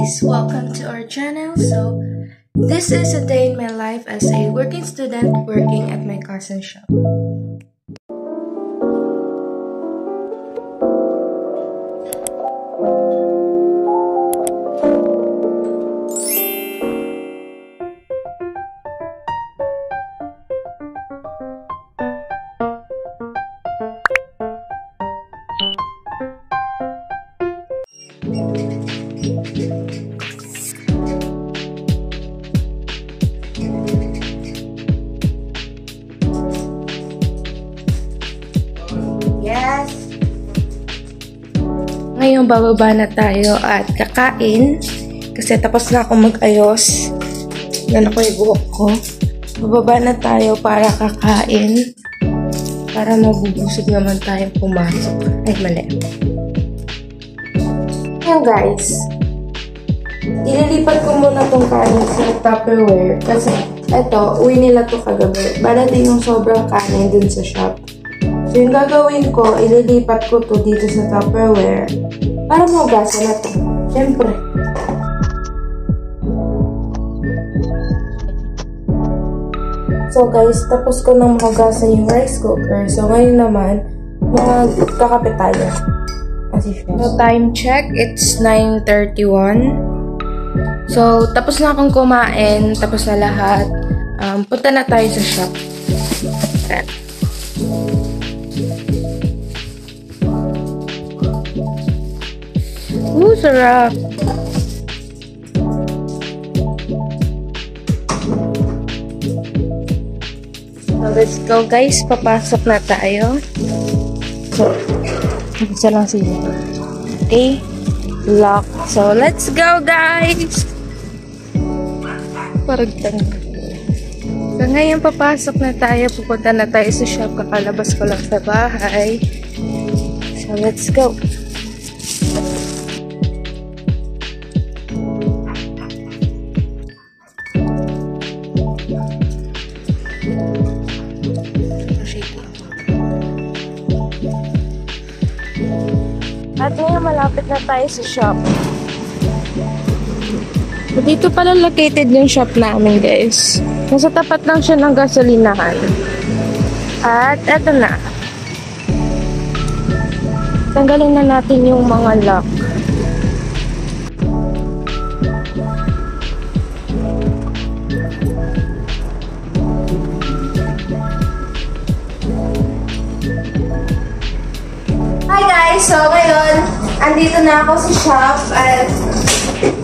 guys, welcome to our channel. So this is a day in my life as a working student working at my cousin's shop. Yes! Ngayon bababa na tayo at kakain kasi tapos na ako mag-ayos. Yan ako yung buhok ko. Bababa na tayo para kakain para mabubusog naman tayong pumasok. Ay, mali. Ayan guys, ililipat ko muna tong kanin sa Tupperware kasi eto, uwi nila to kagabi. Balating yung sobrang kanin dun sa shop. So yung gagawin ko, ililipat ko to dito sa Tupperware para mahugasan na to. Siyempre. So guys, tapos ko nang mahugasan yung rice cooker. So ngayon naman, magkakape tayo. So time check, it's 9:31. So tapos na akong kumain, tapos na lahat. Punta na tayo sa shop. Okay. Sarap! So let's go guys, papasok na tayo. So, isa lang siya. Okay, lock. So let's go guys! Parang so ngayon papasok na tayo, pupunta na tayo sa shop, kakalabas ko lang sa bahay. So let's go! At ngayon malapit na tayo sa shop. Dito pala located yung shop namin guys. Nasa tapat lang siya ng gasolinahan. At eto na. Tanggalin na natin yung mga lock. Hi guys! So ngayon, andito na ako sa shop at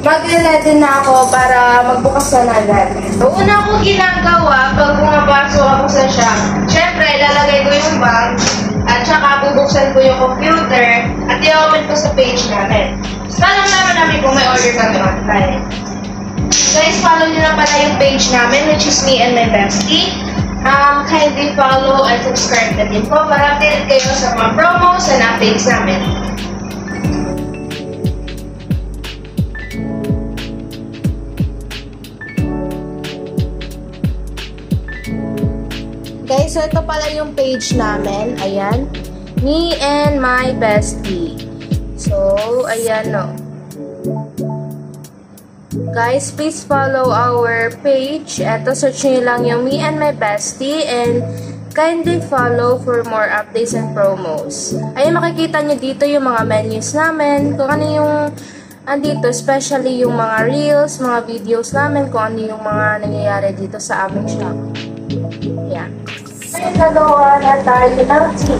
mag-ready na ako para magbukas na agad. So una kong ginagawa pag pumapasok ako sa shop, syempre ilalagay ko yung bag at saka bubuksan ko yung computer at i-open ko sa page namin. So alam namin kung may order kami online. Guys, follow nyo na pala yung page namin which is me and my bestie. Kindly follow and subscribe na din po para update kayo sa mga promos and updates namin. Guys, so ito pala yung page namin. Ayan. Me and my bestie. So, ayan no. Guys, please follow our page. Ito, search nyo lang yung Me and My Bestie and kindly follow for more updates and promos. Ayun, makikita nyo dito yung mga menus namin, kung ano yung andito, especially yung mga reels, mga videos namin, kung ano yung mga nangyayari dito sa aming shop. Yan. Ayun, nagawa na tayo ng tea.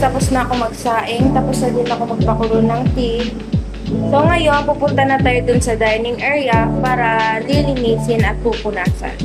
tapos na ako magsaing, tapos na din ako magpakulo ng tea. So ngayon, pupunta na tayo dun sa dining area para lilinisin at pupunasan.